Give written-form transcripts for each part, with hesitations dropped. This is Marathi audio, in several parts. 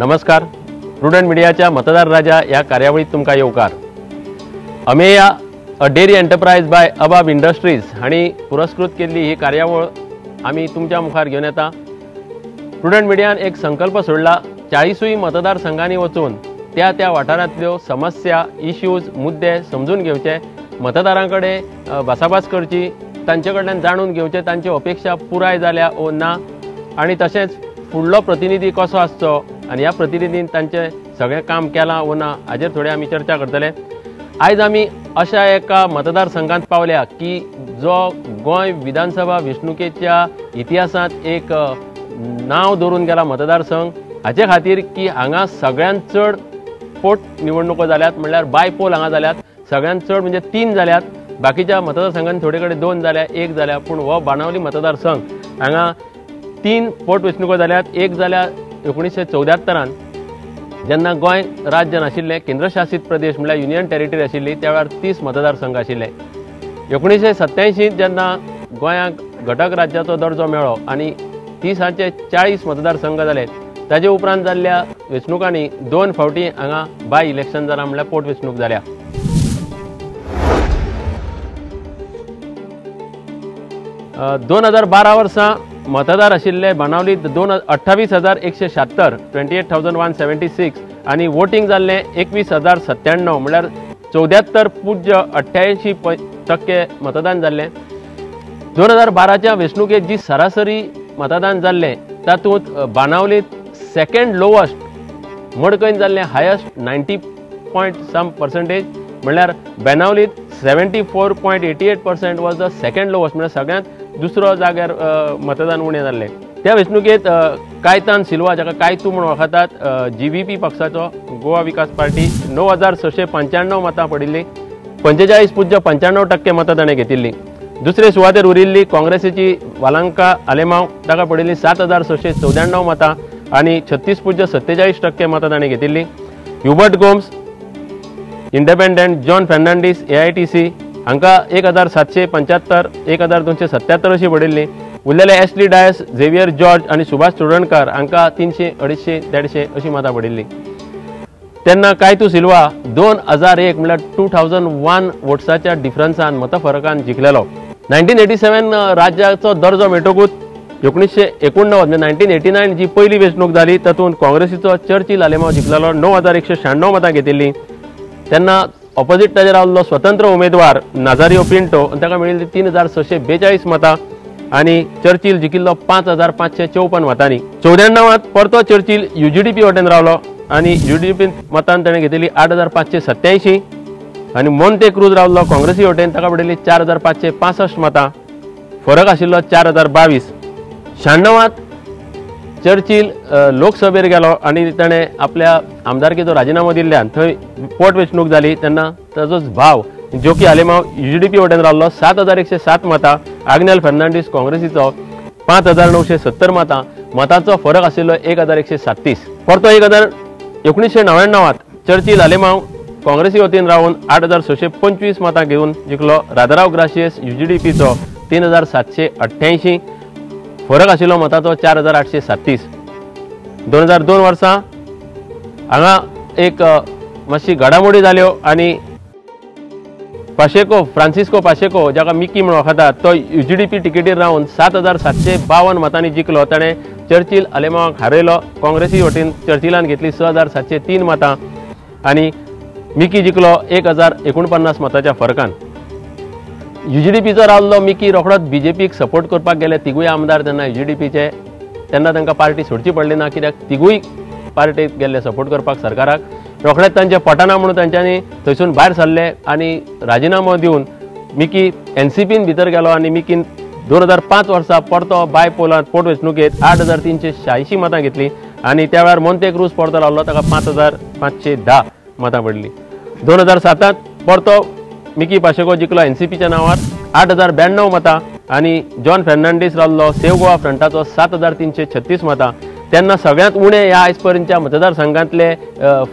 नमस्कार. प्रुडंट मिडियाच्या मतदार राजा या कार्यावळीत तुमकां येवकार. अमेया अ डेरी एंटरप्राइज बाय अबाब इंडस्ट्रीज हांणी पुरस्कृत केल्ली ही कार्यावळ आमी तुमच्या मुखार घेवन येता. प्रुडंट मिडियान एक संकल्प सोडला, 40 मतदारसंघांनी वचून त्या वाठारांतल्यो समस्या, इश्यूज, मुद्दे समजून घेवचे, मतदारांकडे भासाभास करची, तांचे कडल्यान जाणून घेवचे तांची अपेक्षा पुराय जाल्या ओ ना, आनी तशेंच फुडलो प्रतिनिधी कसो आसचो आनी ह्या प्रतिनिधीन तांचे सगळें काम केलां ओ ना हाजेर थोडे आमी चर्चा करतले. आयज आमी अशा एका मतदारसंघांत पावल्या की जो गोंय विधानसभा वेंचणुकेच्या इतिहासांत एक नांव दवरून गेला मतदारसंघ, हाचे खातीर की हांगा सगळ्यांत चड पोट निवडणुको जाल्यात, म्हणल्यार बाय पोल हांगा जाल्यात. सगळ्यांत चड म्हणजे 3 जाल्यात. बाकीच्या मतदारसंघांनी थोडे कडेन 2 जाल्या, 1 जाल्या, पूण हो बाणावली मतदारसंघ हांगा 3 पोट वेंचणुको जाल्यात. एक जाल्या 1974 जेन्ना गोंय राज्य नाशिल्लें, केंद्रशासीत प्रदेश म्हणल्यार युनियन टेरिटरी आशिल्ली, त्या वेळार 30 मतदारसंघ आशिल्ले. 1987 जेन्ना गोंयाक घटक राज्याचो दर्जो मेळ्ळो आनी 30चे 40 मतदारसंघ जाले. ताजे उपरांत जाल्ल्या वेंचणुकांनी 2 फावटी हांगा बाय इलेक्शन जालां, म्हणल्यार पोट वेंचणूक जाल्या. 2012 वर्सा मतदार आशिल्ले बाणावलीत 28,176 28,176 आनी वोटींग जाल्ले 21,097 म्हणल्यार 74.88% मतदान जाल्ले. 2012च्या वेंचणुकेत जी सरासरी मतदान जाल्ले तातूंत बाणावलीत सेकंड लोवस्ट, मडकयन जाल्ले हायस्ट 90% म्हणल्यार बाणावलीत 74.88% वॉज द सेकंड लोवस्ट, म्हणल्यार सगळ्यांत दुसरो जाग्यार मतदान उणें जाल्लें. त्या वेंचणुकेत कायतान सिल्वा, जाका कायतू म्हणून वळखतात, GVP पक्षाचो, गोवा विकास पार्टी 9,695 मतां पडिल्लीं. 45.95% मतां ताणें घेतिल्लीं. दुसरे सुवातेर उरिल्ली काँग्रेसीची वालांका आलेमांव, ताका पडिल्लीं 7,694 मतां आनी 36.47% मतां ताणें घेतिल्लीं. Hubert Gomes, independent, John Fernandes, AITC हांकां 1,775 1,277 अशी पडिल्लीं. उरलेले एस्ली डायस, झेवियर जॉर्ज आनी सुभाष चोडणकर हांकां 300 250 150 अशी मतां पडिल्लीं. तेन्ना कायतू सिल्वा 2001 म्हणल्यार 2001 वोट्साच्या डिफरन्सान मतफरकान जिखलेलो. 1987 राज्याचो दर्जो मेळटकूच 1989 म्हणजे 1989 जी पयली वेंचणूक जाली तातूंत काँग्रेसीचो चर्चिल आलेमांव जिखलेलो, 9,196 मतां घेतिल्लीं. तेन्ना ऑपोजीट ताजेर रावल्लो स्वतंत्र उमेदवार नाझारियो पिंटो, ताका मेळिल्लीं 3,642 मतां आनी चर्चिल जिखिल्लो 5,554 मतांनी. 94 परतो चर्चिल UGDP वटेन रावलो आनी UGDP मतान ताणें घेतिल्ली 8,587 आनी मोंते क्रूज रावल्लो काँग्रेसी वटेन, ताका पडिल्लीं 4,565 मतां. फरक आशिल्लो 4,022. 96 चर्चिल लोकसभेर गेलो आनी ताणें आपल्या आमदारकीचो राजिनामो दिल्ल्यान थंय पोट वेंचणूक जाली. तेन्ना ताजोच भाव जोकी आलेमांव UGDP वटेन रावल्लो 7,107 मतां. आग्नेल फर्नांडीस काँग्रेसीचो 5,970 मतां. मतांचो फरक आशिल्लो 1,137. परतो 1999 चर्चिल आलेमांव काँग्रेसी वतीन रावन 8,625 मतां घेवन जिखलो. राजाराव ग्राशियस UGDPचो 3,788. फरक आशिल्लो मतांचो 4,837. 2002 वर्सा हांगा एक मातशी घडामोडी जाल्यो आनी फ्रांसिस्को पाशेको, जाका मिकी म्हणून वळखतात, तो UGDP टिकेटीर रावन 7,752 मतांनी जिखलो. ताणें चर्चिल आलेमांवाक हारयलो. काँग्रेसी वटेन चर्चिलान घेतली 6,703 मतां आनी मिकी जिखलो 1,049 मतांच्या फरकान. UGDPचो रावल्लो मिकी रोखडोच BJPक सपोर्ट करपाक गेले. तिगूय आमदार तेन्ना UGDPचे, तेन्ना तांकां पार्टी सोडची पडली ना, कित्याक तिगूय पार्टीक गेल्ले सपोर्ट करपाक सरकाराक. रोखडेच तांचे पटना म्हणून तांच्यांनी थंयसून भायर सरले आनी राजिनामो दिवन मिकी NCPन भितर गेलो आनी मिकीन 2005 वर्सा परतो बाय पोलांत पोट वेंचणुकेत 8,386 मतां घेतली आनी त्या वेळार मोंते क्रूज परतो रावलो, ताका 5,510 मतां पडली. 2007 परतो मिकी पाशेको जिखलो NCPच्या नांवार 8,092 मतां आनी जॉन फर्नांडीस रावल्लो सेव्ह गोवा फ्रंटाचो 7,336 मतां. तेन्ना सगळ्यांत उणें ह्या आयज पर्यंतच्या मतदारसंघांतले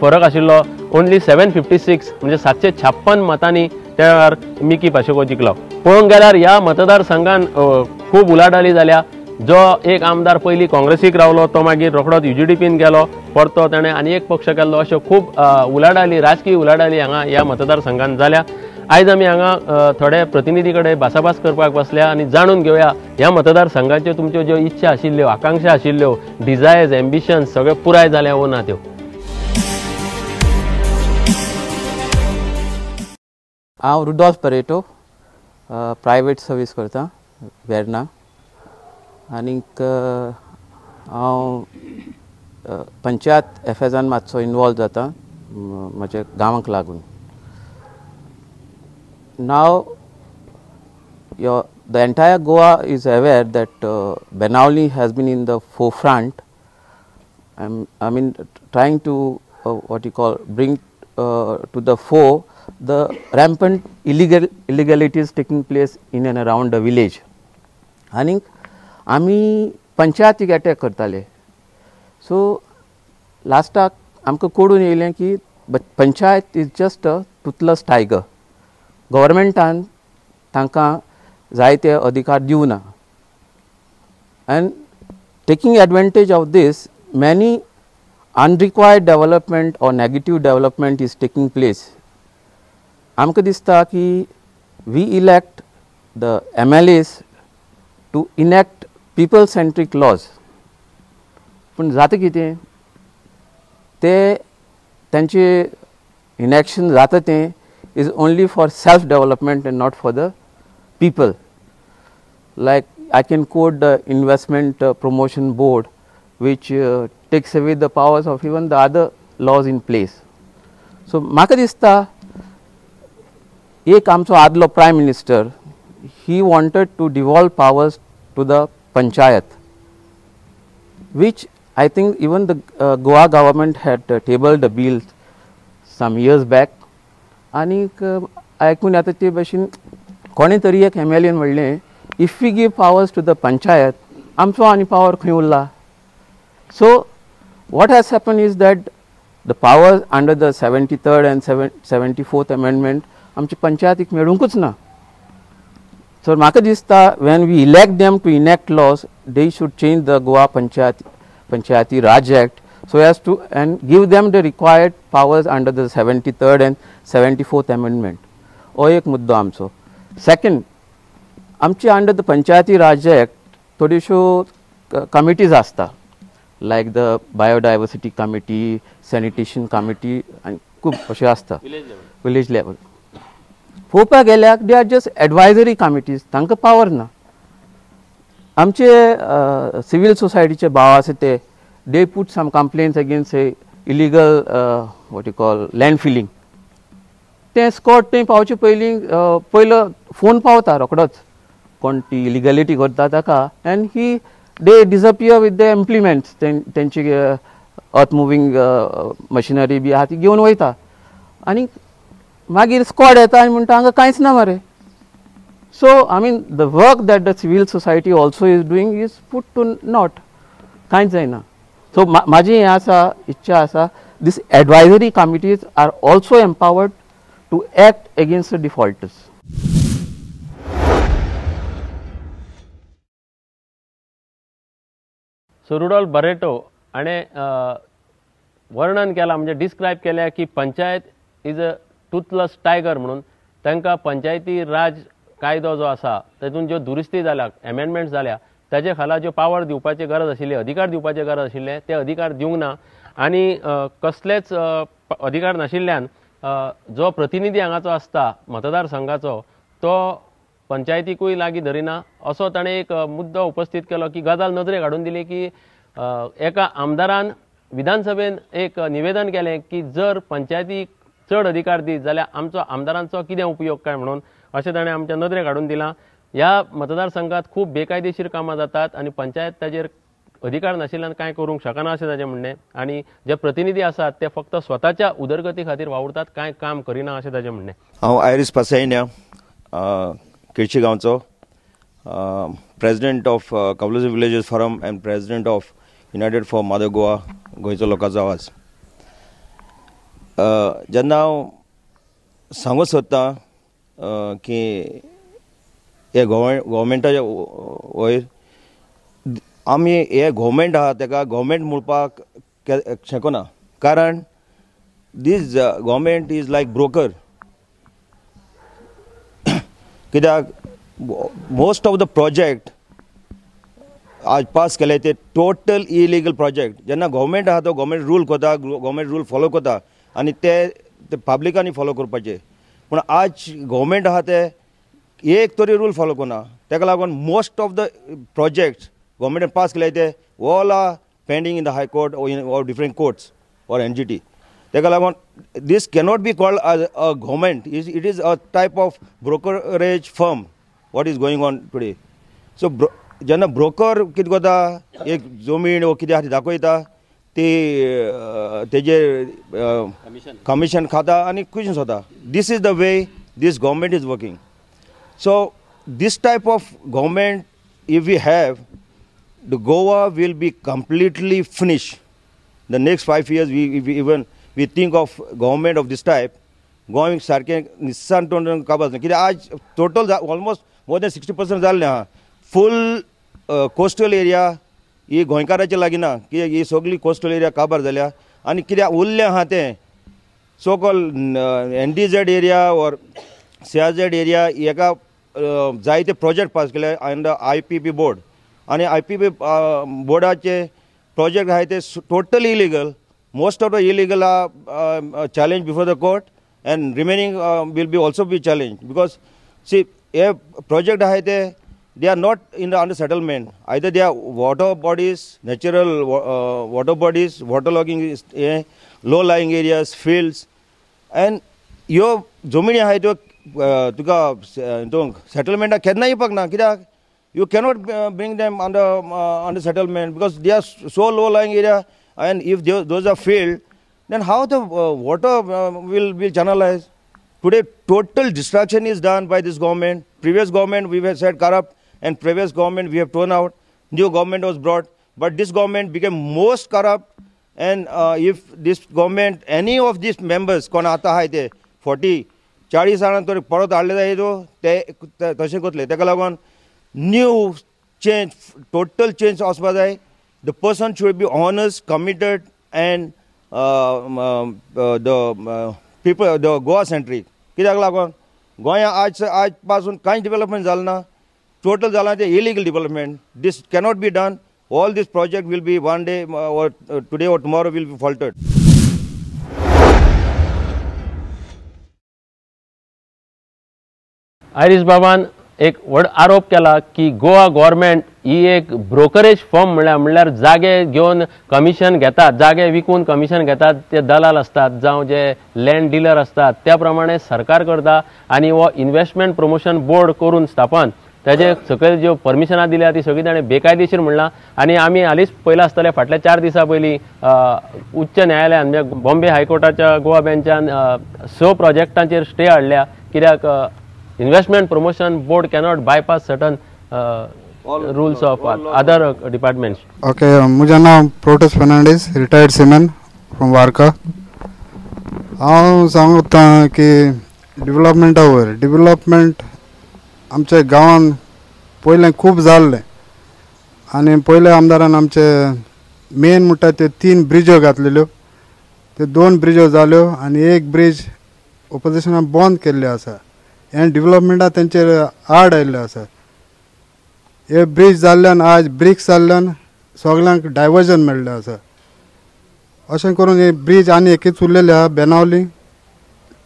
फरक आशिल्लो ओन्ली 756 म्हणजे 756 मतांनी त्या वेळार मिकी पाशेको जिखलो. पळोवंक गेल्यार ह्या मतदारसंघान खूब उलाढाली जाल्या. जो एक आमदार पयलीं काँग्रेसीक रावलो तो मागीर रोखडोच UGDPन गेलो, परतो ताणें आनी एक पक्ष केल्लो, अश्यो खूब उलाढाली राजकीय उलाढाली हांगा ह्या मतदारसंघात जाल्या. आयज आमी हांगा थोडे प्रतिनिधी कडेन भासाभास करपाक बसल्या आनी जाणून घेवया ह्या मतदारसंघाच्यो तुमच्यो ज्यो इच्छा आशिल्ल्यो, आकांक्षा आशिल्ल्यो, डिझायर्स, एम्बिशन्स सगळे पुराय जाल्या वो ना त्यो. हांव रुडॉल्फ बरेटो प्रायवेट सर्वीस करता वेर्ना आनीक हांव पंचायत एफेजान मातसो इनवॉल्व जाता म्हज्या गांवांक लागून. Now the entire Goa is aware that Benawali has been in the forefront. I mean trying to what you call bring to the fore the rampant illegalities taking place in and around the village. आनीक आमी पंचायतीक अटॅक करताले. सो लास्टाक आमकां कळून येयलें की panchayat is just a toothless tiger. गव्हर्मेंटान तांकां जायते अधिकार दिवना and taking advantage of this many unrequired development or negative development is taking place. आमकां दिसता की we elect the MLAs to enact people centric laws. पूण जाता कितें ते तांचे इनेक्शन जाता तें is only for self development and not for the people. Like I can quote the investment promotion board which takes away the powers of even the other laws in place. So म्हाका दिसता एक आमचो आदलो prime minister he wanted to devolve powers to the panchayat, which I think even the Goa government had tabled a bill some years back. आनीक आयकून येता ते भशेन कोणे तरी एक MLAन म्हणलें if we give powers to the panchayat आमचो आनी पावर खंय उरला. So what has happen is that the powers under the 73rd and 74th amendment आमच्या पंचायतीक मेळूंकूच ना. सो म्हाका दिसता when we elect them to enact laws they should change the Goa Panchayati Raj Act so as to and give them the required powers under the 73rd and 74th amendment. हो एक मुद्दो आमचो. सेकंड आमचे under the Panchayati Raj act थोड्योश्यो कमिटीज आसता like the biodiversity committee, sanitation committee आनी खूब अश्यो आसता विलेज लेवल. पळोवपाक गेल्यार they are just advisory committees, तांकां पावर ना. आमचे सिवील सोसायटीचे भाव आसा ते they put some complaints against say illegal what you call land filling. ते स्कॉट थंय पावचे पयलो फोन पावता रोखडोच कोण ती इलिगलिटी करता ताका and he they disappear with the implements तेंची अर्थ मुवींग मशिनरी बी आहा ती घेवन वयता आनी मागीर स्कॉड येता आनी म्हणटा हांगा कांयच ना मरे. So I mean the work that the civil society also is doing is put to not, कांयच जायना. So माझी हें आसा इच्छा आसा these advisory committees are also empowered to act against the defaulters. So Rudolf Barreto हाणें वर्णन केलां म्हणजे डिस्क्रायब केल्या की panchayat is a toothless tiger म्हणून. तांकां पंचायती राज कायदो जो आसा तातूंत ज्यो दुरुस्ती जाल्यात, एमेंडमेंट्स जाल्या ताजे खाला ज्यो पावर दिवपाची गरज आशिल्ली, अधिकार दिवपाचे गरज आशिल्ले ते अधिकार दिवंक ना. आनी कसलेच अधिकार नाशिल्ल्यान जो प्रतिनिधी हांगाचो आसता मतदारसंघाचो तो पंचायतीकूय लागीं धरिना असो ताणें एक मुद्दो उपस्थित केलो की गजाल नदरेक हाडून दिली की एका आमदारान विधानसभेन एक निवेदन केलें की जर पंचायतीक चड अधिकार दीत जाल्यार आमचो आमदारांचो कितें उपयोग काय म्हणून अशें ताणें आमच्या नदरेक हाडून दिलां. ह्या मतदारसंघात खूब बेकायदेशीर कामां जातात आनी पंचायत ताजेर अधिकार नाशिल्ल्यान कांय करूंक शकना अशें ताचें म्हणणें. आनी जे प्रतिनिधी आसात ते फक्त स्वताच्या उदरगती खातीर वावुरतात, कांय काम करिना अशें ताचें म्हणणें. हांव आयरिस पासयण्या केळशी गांवचो प्रेसिडेंट ऑफ कवलुजी villages forum and president of united for mother Goa गोंयचो लोकांचो आवाज. जेन्ना हांव सांगूंक सोदतां की हे गव्हर्मेंटाच्या वयर आमी हे गव्हर्मेंट आहा तेका गव्हर्मेंट म्हणपाक शकना, कारण this government is like broker. कित्याक मोस्ट ऑफ द प्रोजेक्ट आज पास केले ते टोटल इलिगल प्रोजेक्ट. जेन्ना गव्हर्मेंट आहा तो गव्हर्मेंट रूल करता, गव्हर्मेंट रूल फॉलो करता आनी ते पब्लिकांनी फॉलो करपाचे. पूण आज गव्हर्मेंट आहा ते एक तरी रूल फॉलो करना. तेका लागून मोस्ट ऑफ द प्रोजेक्ट्स गव्हर्मेंटान पास केले ते all are pending in the high court or different courts or NGT. तेका लागून this cannot be called as a government. It is a type of brokerage firm what is going on today. So जेन्ना ब्रोकर कितें करता, एक जमीन वो कितें दाखयता ती तेजेर कमिशन खाता आनी क्वेश्चन्स जाता. This is the way this government is working. So this type of government, if we have, the Goa will be completely finished. The next 5 years, we think of government of this type, going सारखे निस्सान तोंड काबाज कित्याक आज टोटल almost more than 60% जाल्लें आहा. फुल कोस्टल एरिया ही गोंयकारांचे लागीं ना, कित्याक ही सगळी कोस्टल एरिया काबार जाल्या आनी कित्याक उरलें आहा तें सो कॉल NDZ एरिया और CRZ एरिया हेका जायते प्रोजेक्ट पास केले अंडर IPP बोर्ड आनी IPP बोर्डाचे प्रोजेक्ट आहाय ते totally illegal. Most of the illegal are challenge before the court and remaining will be also be challenged, because see a project आहाय ते they are not in the under settlement. Either they are water bodies, natural water bodies, waterlogging low lying areas, fields, and your जमिनी आहाय तो तुका settlement केन्ना येवपाक ना. कित्याक you cannot bring them under settlement because they are so low lying area, and if those are filled, then how the water will channelize. Today total destruction is done by this government. Previous government we have said corrupt, and previous government we have thrown out. New government was brought, but this government became most corrupt. And if this government, any of these members कोण आता हाय ते 40-40 सालां तरी परत हाडले जाय ते तशें करतले. तेका लागून new change, total change वचपा जाय. The person should be honest, committed, and the people, the Goa centric. कित्याक लागून गोंया आज पासून कांय डेव्हलपमेंट जालें ना. टोटल जालां ते illegal development. This cannot be done. All this project will be one day or today or tomorrow will be faltered. Irish बाबान एक व्हड आरोप केला की गोवा गव्हर्मेंट ही एक ब्रोकरेज फर्म म्हणल्यार जागे घेवन कमिशन घेतात, जागे विकून कमिशन घेतात ते दलाल असतात जावं जे लँड डीलर असतात त्या प्रमाणे सरकार करता. आनी हो इन्व्हेस्टमेंट प्रमोशन बोर्ड करून स्थापन ताजे सकयल ज्यो परमिशनां दिल्या ती सगळी ताणें बेकायदेशीर म्हणलां. आनी आमी हालींच पयला आसतले फाटल्या 4 दिसां पयलीं उच्च न्यायालयान म्हणजे बॉम्बे हायकोर्टाच्या गोवा बेंचान 6 प्रोजेक्टांचेर स्टे हाडल्या. कित्याक investment promotion board cannot bypass certain rules of other departments. Okay, मुझे नाम प्रोटेस फर्नांडीस, रिटायर्ड सीमन फ्रॉम वार्का. हांव सांगता की डेव्हलपमेंटा वयर डेव्हलपमेंट आमच्या गांवान पयलें खूब जाल्लें. आनी पयले आमदारान आमचे मेन म्हणटा ते 3 ब्रिजो घातलेल्यो. ते 2 ब्रिजो जाल्यो आनी एक ब्रिज ऑपोजिशनान बंद केल्ले आसा. हें डेव्हलपमेंटा तेंचेर आड आयिल्लें आसा. हे ब्रिज जाल्ल्यान आज ब्रिक्स जाल्ल्यान सगळ्यांक डायवर्जन मेळ्ळें आसा. अशें करून हे ब्रिज आनी एकूच उरलेली आहा बेनावली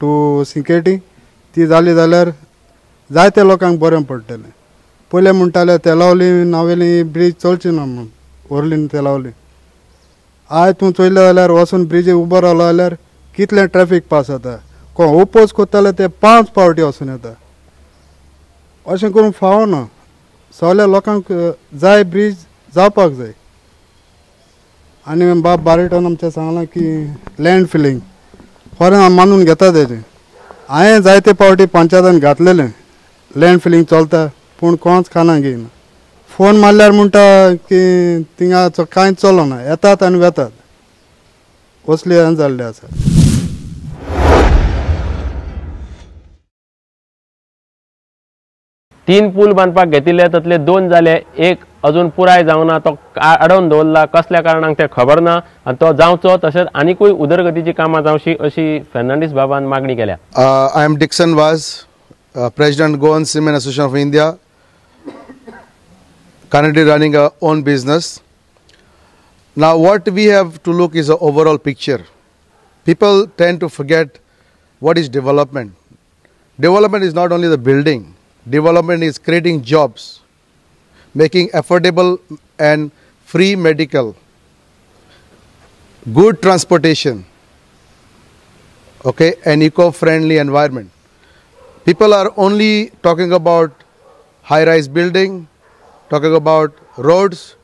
टू सिंकेटी. ती जाली जाल्यार जायते लोकांक बरें पडटलें. पयलें म्हणटाले तेलावली नावेली ब्रिज चलची ना म्हणून, व्हरली तेलावली. आयज तूं चोयलें जाल्यार वचून ब्रिजीर उबो रावलो जाल्यार कितलें ट्रॅफिक पास जाता. कोण ओपोज कोत्ताले ते 5 फावटी वचून येता. अशें करून फावना. सगळ्या लोकांक जाय ब्रिज जावपाक जाय. आनी बाब बारेटोन आमच्या सांगलां की लँड फिलींग खरें मानून घेता तेजें. हांवें जायते फावटी पंचायतान घातलेलें लँड फिलींग चलता, पूण कोणच खाना घेयना. फोन मारल्यार म्हणटा की थिंगा कांयच चलना, येतात आनी वेतात. असली हें जाल्लें आसा. 3 पूल बांदपाक घेतिल्ले तातले 2 जाले, एक अजून पुराय जावना, तो आडोवन दवरला, कसल्या कारणांक ते खबर ना आनी तो जावचो, तशेंच आनीकूय उदरगतीची कामां जावची अशी फेर्नांडीस बाबान मागणी केल्या. I am Dixon Vaz, President Goan Cement Association of India, currently running our own business. Now what we have to look is the overall picture. People tend to forget what is development. Development is not only the building. Development is creating jobs, making affordable and free medical, good transportation, okay, and eco-friendly environment. People are only talking about high-rise building, talking about roads,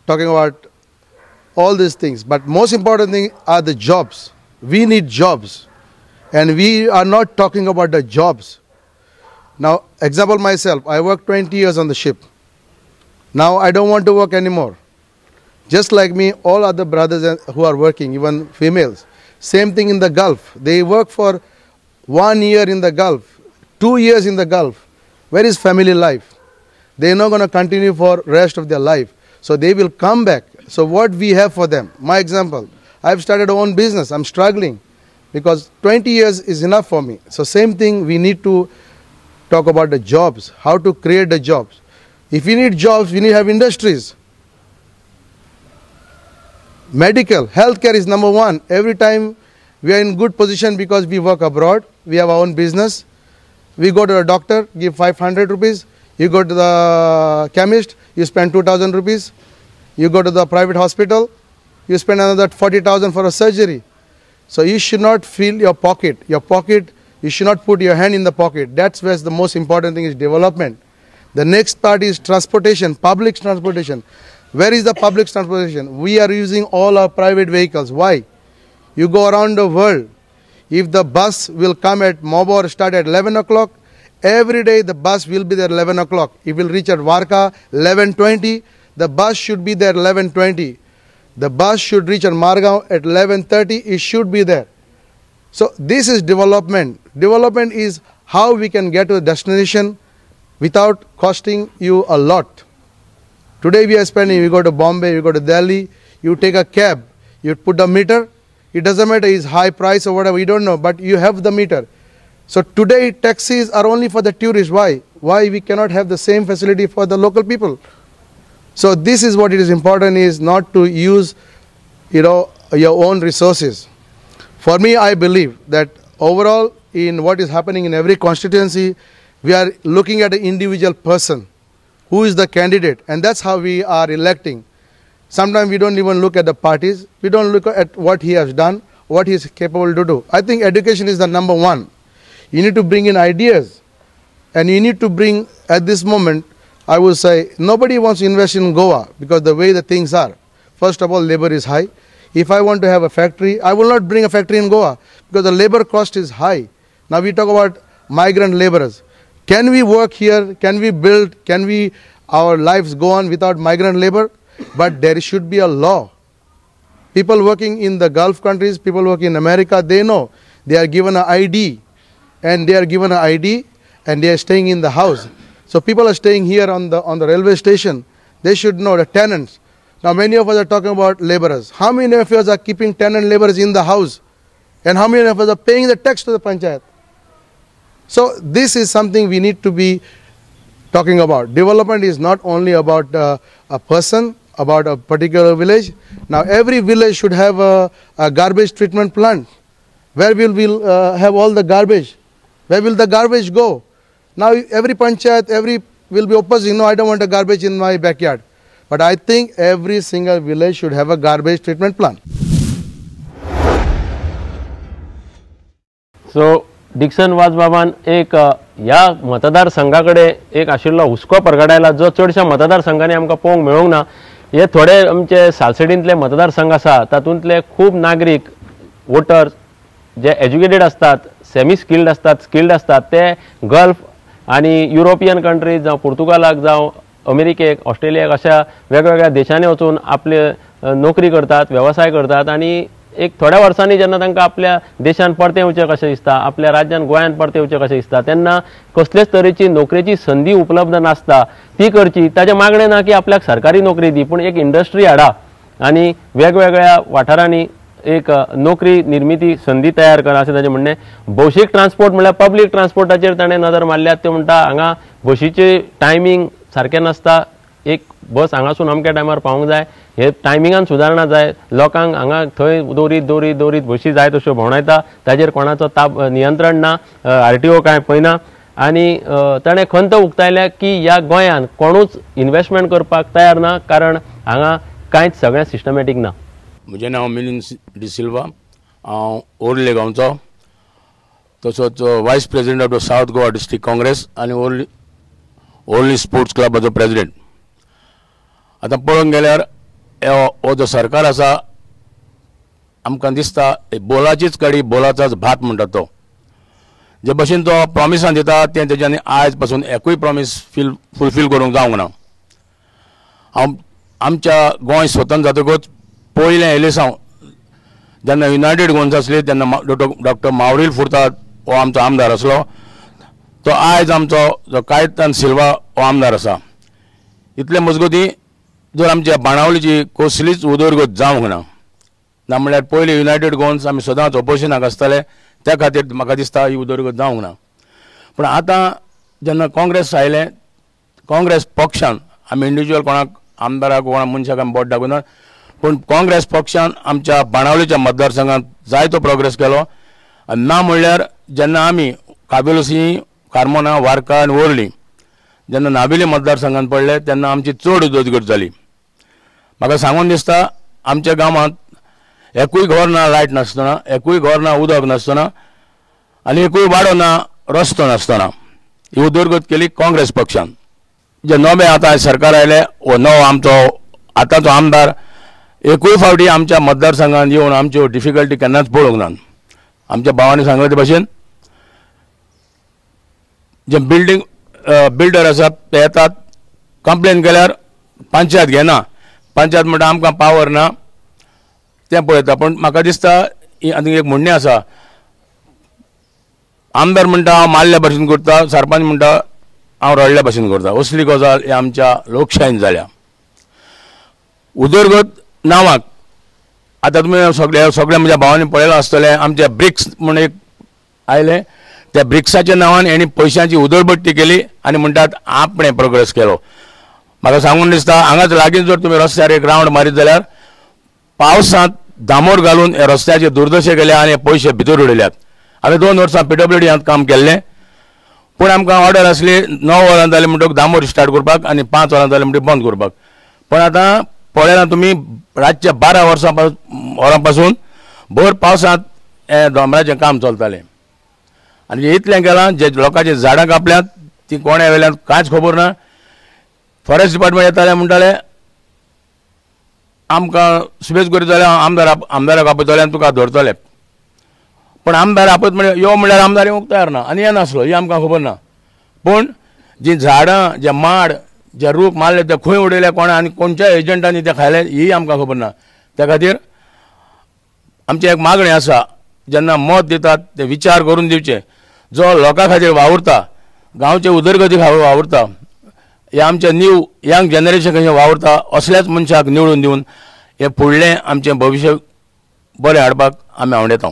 talking about all these things. But most important thing are the jobs. We need jobs, and we are not talking about the jobs. Now, example myself, I worked 20 years on the ship. Now I don't want to work anymore. Just like me, all other brothers who are working, even females, same thing in the Gulf. They work for 1 year in the Gulf, 2 years in the Gulf. Where is family life? They are not going to continue for rest of their life. So they will come back. So what we have for them? My example, I've started my own business. I'm struggling because 20 years is enough for me. So same thing, we need to talk about the jobs, how to create the jobs. If we need jobs, we need to have industries. Medical, healthcare is number one. Every time we are in good position because we work abroad, we have our own business. We go to the doctor, give 500 rupees. You go to the chemist, you spend 2,000 rupees. You go to the private hospital, you spend another 40,000 for a surgery. So you should not fill your pocket. Your pocket, you should not put your hand in the pocket. That's where the most important thing is development. The next part is transportation, public transportation. Where is the public transportation? We are using all our private vehicles. Why? You go around the world. If the bus will come at Mobor, start at 11 o'clock, every day the bus will be there 11 o'clock. It will reach at Varka 11:20. The bus should be there 11:20. The bus should reach at Margaon at 11:30. It should be there. So this is development. Development is how we can get to a destination without costing you a lot. Today we are spending, we go to Bombay, we go to Delhi, you take a cab, you put the meter, it doesn't matter is high price or whatever, you don't know, but you have the meter. So today taxis are only for the tourists. Why? Why we cannot have the same facility for the local people? So this is what it is important, is not to use, your own resources. For me, I believe that overall in what is happening in every constituency, we are looking at an individual person, who is the candidate, and that's how we are electing. Sometimes we don't even look at the parties, we don't look at what he has done, what he is capable to do. I think education is the number one. You need to bring in ideas, and you need to bring, at this moment, I would say, nobody wants to invest in Goa because the way the things are. First of all, labor is high. If I want to have a factory, I will not bring a factory in Goa because the labor cost is high. Now we talk about migrant laborers. Can we work here? Can we build? Can we, our lives go on without migrant labor? But there should be a law. People working in the Gulf countries, people working in America, they know they are given an ID, and they are given an ID and they are staying in the house. So people are staying here on the railway station. They should know the tenants. Now many of us are talking about laborers. How many of us are keeping tenant laborers in the house? And how many of us are paying the tax to the panchayat? So this is something we need to be talking about. Development is not only about a person, about a particular village. Now every village should have a garbage treatment plant. Where will we have all the garbage? Where will the garbage go? Now every panchayat, will be opposing, no, I don't want a garbage in my backyard. But I think every single village should have a garbage treatment plant. So Dixon was बाबान एक ह्या मतदारसंघाकडे एक आशिल्लो हुस्को परगडायला जो चडशा मतदारसंघांनी आमकां पळोवंक मेळूंक ना. हे थोडे आमचे सालसेडींतले मतदारसंघ आसा तातूंतले खूब नागरीक वोटर्स जे एज्युकेटेड असतात, सेमी स्किल्ड असतात, स्किल्ड असतात, ते गल्फ आनी युरोपियन कंट्रीज जावं पुर्तुगालाक जावं अमेरिकेक, ऑस्ट्रेलियाक अशा वेगवेगळ्या देशांनी वचून आपले नोकरी करतात, व्यवसाय करतात आनी एक थोड्या वर्सांनी जेन्ना तांकां आपल्या देशान परते येवचें कशें दिसता, आपल्या राज्यान गोंयान परते येवचें कशें दिसता, तेन्ना कसलेच तरेची नोकरेची संदी उपलब्ध नासता ती करची. ताचें मागणें ना की आपल्याक सरकारी नोकरी दी, पूण एक इंडस्ट्री हाडा आनी वेगवेगळ्या वाठारांनी एक नोकरी निर्मिती संदी तयार करा अशें ताचें म्हणणें. भौशीक ट्रान्सपोर्ट म्हणल्यार पब्लीक ट्रान्सपोर्टाचेर ताणें नदर मारल्यात. ते म्हणटा हांगा बशीचे टायमींग सारकें नासता, एक बस हांगासून अमक्या टायमार पावूंक जाय, हे टायमिंगान सुदारणा जाय. लोकांक हांगा थंय दवरीत बशी जाय तश्यो भोंवडायता, ताचेर कोणाचो नियंत्रण ना, RTO कांय पळयना. आनी ताणें खंत उक्तायल्या की ह्या गोंयान कोणूच इन्व्हेस्टमेंट करपाक तयार ना, कारण हांगा कांयच सगळें सिस्टमॅटीक ना. म्हजें नांव मिलिंद डी सिल्वा, हांव ओर्ले गांवचो, तसोच वायस president of the south Goa district Congress आनी ओर्ली स्पोर्ट्स क्लबाचो प्रेसिडेंट. आतां पळोवंक गेल्यार हो जो सरकार आसा, आमकां दिसता बोलाचीच कडी बोलाचाच भात म्हणटा तो. जे भशेन तो प्रॉमिसां दिता तें तेज्यांनी आयज पासून एकूय प्रॉमीस फुलफील करूंक जावंक ना. हांव आमच्या गोंय स्वतंत्र जातकूच पयलें येयले सावन जेन्ना युनायटेड गोन्स आसली तेन्ना डॉक्टर मावरील फुर्ताद हो आमचो आमदार आसलो. तो आयज आमचो जो कायतान सिल्वा हो आमदार आसा. इतले मजगती जर आमच्या बाणावलीची कसलीच उदरगत जावंक ना म्हणल्यार पयलीं युनायटेड गोन्स आमी सदांच ऑपोजिशनाक आसताले, त्या खातीर म्हाका दिसता ही उदरगत जावंक ना. पूण आतां जेन्ना काँग्रेस आयलें, काँग्रेस पक्षान, आमी इंडिव्हिज्युअल कोणाक आमदाराक कोणा मनशाक आमी बोट दाखयनात, पूण काँग्रेस पक्षान आमच्या बाणावलीच्या मतदारसंघात जायतो प्रोग्रेस केलो. ना म्हणल्यार जेन्ना आमी काबिलसी, कार्मोना, वार्का आनी ओर्ली जेन्ना नाबिली मतदारसंघात पडले तेन्ना आमची चड उदरगत जाली. म्हाका सांगून दिसता आमच्या गांवांत एकूय घर ना लायट नासतना, एकूय घर ना उदक नासतना आनी एकूय वाडो ना रस्तो नासतना ही उदरगत केली काँग्रेस पक्षान. जे नवे आतां सरकार आयले, हो नवो आमचो आतांचो आमदार एकूय फावटी आमच्या मतदारसंघात येवन आमच्यो डिफिकल्टी केन्नाच पळोवंक ना. आमच्या भावांनी सांगले ते भशेन जे बिल्डर आसात ते येतात, कंप्लेन केल्यार पंचायत घेना, पंचायत म्हणटा आमकां पावर ना तें पळयता. पूण म्हाका दिसता आनी एक म्हणणें आसा, आमदार म्हणटा हांव मारल्या भशेन करता, सरपंच म्हणटा हांव रडल्या भशेन करता. असली गजाल ही आमच्या लोकशायेन जाल्या. उदरगत नांवाक आतां तुमी सगळ्या म्हज्या भावांनी पळयलां आसतलें, आमचे ब्रिक्स म्हूण एक आयले, त्या ब्रिक्साच्या नांवान हेणी पयशांची उदरभट्टी केली आनी म्हणटात आपणें प्रोग्रेस केलो. म्हाका सांगून दिसता हांगाच लागीं जर तुमी रस्त्यार एक रावंड मारीत जाल्यार पावसांत दामोर घालून हे रस्त्याचे दुर्दशे केले आनी हे पयशे भितर उडयल्यात. हांवें 2 वर्सां PWD काम केल्लें, पूण आमकां ऑर्डर आसली 9 वरां जाली म्हणटकूच दामोर स्टार्ट करपाक आनी 5 वरां जाली म्हणटकूच बंद करपाक. पण आतां पळयलां तुमी रातच्या 12 वरां पासून भर पावसांत हे दोंगराचें काम चलतालें आनी इतलें केलां जे लोकांची झाडां कापल्यांत ती कोणे वेल्यान कांयच खबर ना. फॉरेस्ट डिपार्टमेंट येताले म्हणटाले आमकां स्पेस करीत जाल्यार आमदाराक आपयतले आनी तुका धरतले. पण आमदार आपयत म्हणजे यो म्हणल्यार आमदार येवंक तयार ना आनी येनासलो ही आमकां खबर ना. पूण जीं झाडां, जे माड, जे रूख मारले ते खंय उडयले कोणा आनी कोणच्या एजंटांनी ते खायले ही आमकां खबर ना. त्या खातीर आमची एक मागणी आसा, जेन्ना मत दितात ते विचार करून दिवचे. जो लोकां खातीर वावुरता, गांवचे उदरगती खातीर वावुरता, हे आमच्या न्यू यंग जनरेशन कशें वावुरता असल्याच मनशाक निवडून दिवन हे फुडलें आमचें भविश्य बरें हाडपाक आमी आवडेता.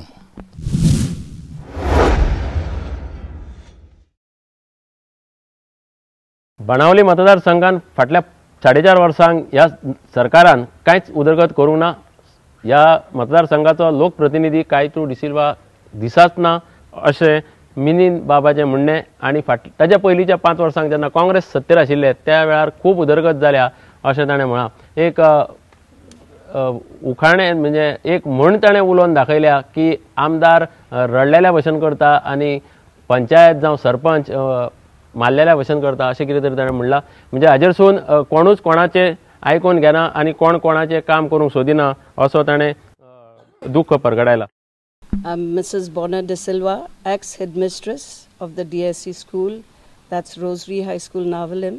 बाणावली मतदारसंघान फाटल्या 4.5 वर्सांक ह्या सरकारान कांयच उदरगत करूंक ना. ह्या मतदारसंघाचो लोकप्रतिनिधी कायतू डिसिल्वा दिसाच ना अशें मिलिंद बाबाचें म्हणणें. आनी ताच्या पयलींच्या 5 वर्सांक जेन्ना काँग्रेस सत्तेर आशिल्ले त्या वेळार खूब उदरगत जाल्या अशें ताणें म्हळां. एक उखाणें म्हणजे एक म्हण ताणें उलोवन दाखयल्या की आमदार रडलेल्या भशेन करता आनी पंचायत जावं सरपंच मारलेल्या भशेन करता अशें कितें तरी ताणें म्हणलां. म्हणजे हाजेरसून कोणूच कोणाचें आयकून घेना आनी कोण कोणाचें काम करूंक सोदिना असो ताणें दुख्ख परगटायलां. I'm Mrs. Bonner De Silva, ex-headmistress of the DSC school, that's Rosary High School, Navalim.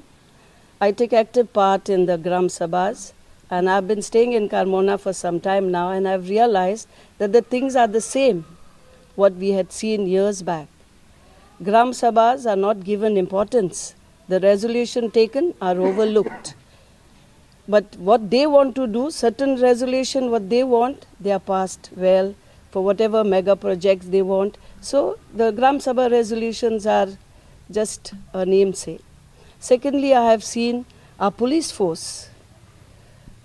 I take active part in the Gram Sabhas and I've been staying in Carmona for some time now, and I've realized that the things are the same, what we had seen years back. Gram Sabhas are not given importance. The resolution taken are overlooked. But what they want to do, certain resolution, what they want, they are passed well for whatever mega projects they want. So the Gram Sabha resolutions are just a namesake. Secondly, I have seen our police force.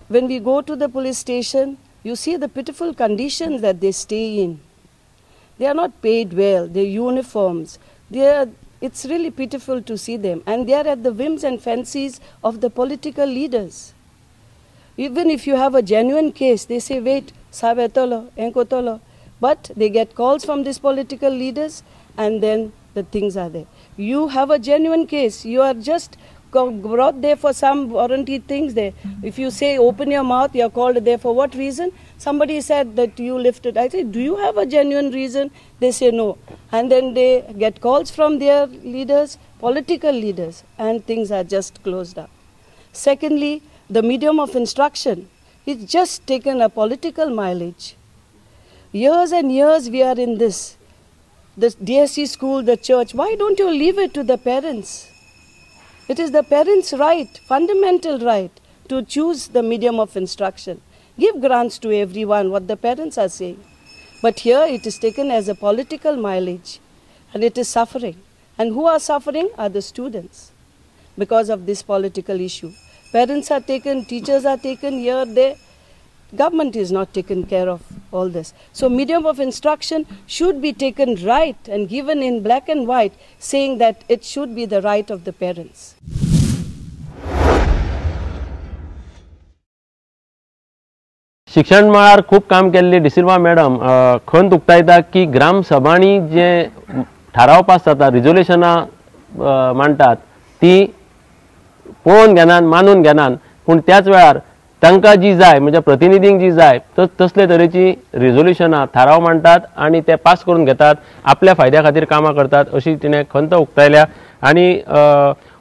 When we go to the police station, you see the pitiful conditions that they stay in. They are not paid well, their uniforms, it's really pitiful to see them. And they are at the whims and fancies of the political leaders. Even if you have a genuine case, they say, wait, sabetolo, enkotolo. But they get calls from these political leaders, and then the things are there. You have a genuine case, you are just brought there for some warranty things there. If you say open your mouth, you are called there for what reason? Somebody said that you lifted. I say, do you have a genuine reason? They say no. And then they get calls from their leaders, political leaders, and things are just closed up. Secondly, the medium of instruction is just taken a political mileage. Years and years we are in this. The DSC school, the church, why don't you leave it to the parents? It is the parents' right, fundamental right, to choose the medium of instruction. Give grants to everyone, what the parents are saying. But here it is taken as a political mileage, and it is suffering. And who are suffering are the students because of this political issue. Parents are taken, teachers are taken here, there. Government is not taken care of all this. So medium of instruction should be taken right and given in black and white, saying that it should be the right of the parents. शिक्षण मळार खूब काम केल्ली डिसिल्वा मॅडम खंत उक्तायता की ग्राम सभांनी जे थाराव पास जाता रिजोल्युशनां मांडटात ती पळोवन घेनात मानून घेनात पूण त्याच वेळार तांकां जी जाय म्हणजे प्रतिनिधींक जी जाय तसले तरेची रिजोल्युशनां थाराव मांडटात आनी ते पास करून घेतात आपल्या फायद्या खातीर कामां करतात अशी तिणें खंत उक्तायल्या. आनी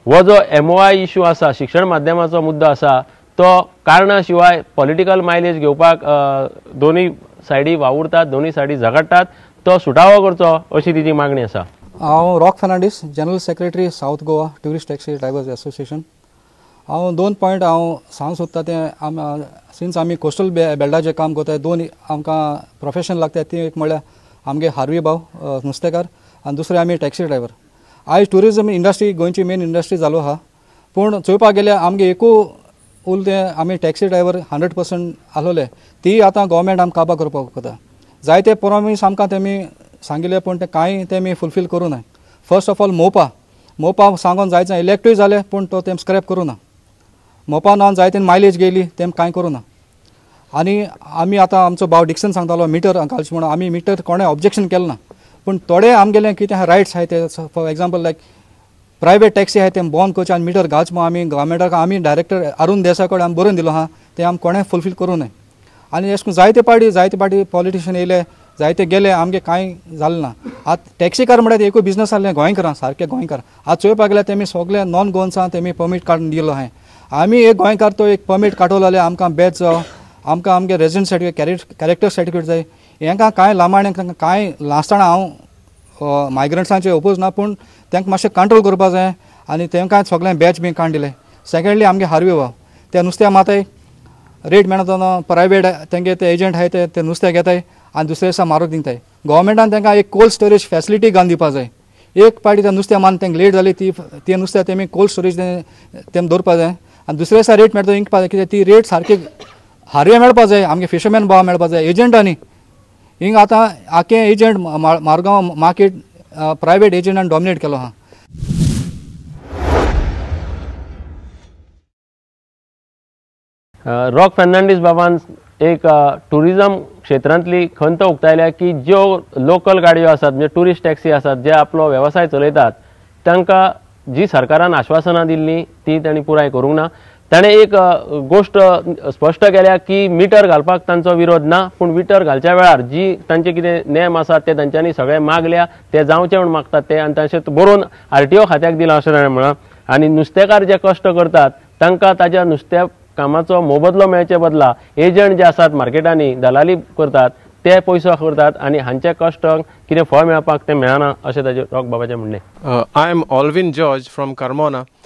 हो जो MOI इश्यू आसा शिक्षण माध्यमाचो मुद्दो आसा तो कारणा शिवाय पॉलिटिकल मायलेज घेवपाक दोनूय सायडी वावुरतात दोनूय सायडी झगडटात तो सुटावो करचो अशी तिची मागणी आसा. हांव rock Fernandes general secretary south Goa tourist taxi drivers association. हांव 2 पॉयंट हांव सांग सोदता तें सिन्स आमी कोस्टल बेल्टाचें काम करतात दोन आमकां प्रोफेशन लागता ती एक म्हणल्यार आमगे हार्वी भाव नुस्तेकार आनी दुसरे आमी टॅक्सी ड्रायव्हर. आयज ट्युरिजम इंडस्ट्री गोंयची मेन इंडस्ट्री जालो आहा पूण चोवपाक गेल्यार आमगे एकू उल तें आमी टॅक्सी ड्रायव्हर 100% आसलोले ती आतां गोवमेंट आमकां काबार करपाक करता. जायते प्रॉमिस आमकां तेमी सांगिल्ले पूण ते कांय तेमी फुलफील करूं ना. फर्स्ट ऑफ ऑल मोपा सांगून जायचं इलेक्ट्रूय जालें पूण तो तेम स्क्रॅप करूं ना. मोपा नांवन जायते मायलेज गेली तेम कांय करूं ना. आनी आमी आतां आमचो भाव डिक्सन सांगतालो मिटर घालचें म्हणून आमी मिटर कोणें ऑब्जेक्शन केलें ना पूण थोडे आमगेले कितें रायट्स आहाय ते for example like private taxi आहाय तें बंद करचें आनी मिटर घालचें म्हणून आमी गव्हर्मेंटाक आमी डायरेक्टर अरुण देसाय कडेन आमी बरोवन दिलो आहा तें आमी कोणें फुलफील करूं न्हय. आनी अशें करून जायते पाटी पॉलिटिशियन येयले जायते गेले आमगे कांय जालें ना. आतां टॅक्सी कार म्हणल्यार एकूय बिजनस आहलें गोंयकारां सारकें गोंयकार. आतां चोवपाक गेल्यार तेमी सगळे नॉन गोवन्सां तेमी परमीट काडून दिलो आहाय. आमी एक गोंयकार तो एक परमीट काडलो जाल्यार आमकां बेज जावं आमकां आमगे रेजिडंट सर्टिफिकेट कॅरेक्टर सर्टिफिकेट जाय. हेंकां कांय लांबाड्यांक तांकां कांय नासतना हांव मायग्रंट्सांचे ओपोज ना पूण तांकां मातशें कंट्रोल करपा जाय आनी तांकां सगळें बॅच बी काडून दिलें. सेकंडली आमगे हार्वे भाव ते नुस्त्या माताय रेट मेळना प्रायवेट तेंगे ते एजंट आहाय ते नुस्तें घेताय आनी दुसरे दिसा मारूक दिताय. गोवमेंटान तांकां एक कोल्ड स्टोरेज फॅसिलिटी घालून दिवपा जाय. एक पाटी त्या नुस्त्या मान तेंक लेट जाली ती नुस्त्या तेमी कोल्ड स्टोरेज तेम दवरपा जाय आनी दुसरे दिसा रेट मेळटा इंकपा जाय कित्याक ती रेट सारकी हार्वे मेळपा जाय आमगे फिशरमॅन भाव मेळपा जाय एजंटांनी. हिंग आतां आखें एजंट मारगांव मार्केट प्रायवेट एजंटान डॉमिनेट केलो आहा. रॉक फर्नांडीस बाबान एक टुरिजम क्षेत्रांतली खंत उक्तायल्या की ज्यो लोकल गाडयो आसात म्हणजे टुरिस्ट टॅक्सी आसात जे आपलो वेवसाय चलयतात तांकां जी सरकारान आश्वासनां दिल्लीं ती तांणी पुराय करूंक ना. ताणें एक गोश्ट स्पश्ट केल्या की मिटर घालपाक तांचो विरोध ना पूण मिटर घालच्या वेळार जी तांचे कितें नेम आसात ते तांच्यांनी सगळे मागल्या ते जावचे म्हूण मागतात ते आनी तशें बरोवन RTO खात्याक दिलां अशें ताणें म्हळां. आनी नुस्तेकार जे कश्ट करतात तांकां ताज्या नुस्त्या कामाचो मोबदलो मेळचे बदला एजंट जे आसात मार्केटांनी दलाली करतात ते पयसो करतात आनी हांचे कश्टांक कितें फळ मेळपाक ते मेळना अशें ताजें रॉक बाबाचें म्हणणें. I am Alvin George from Carmona.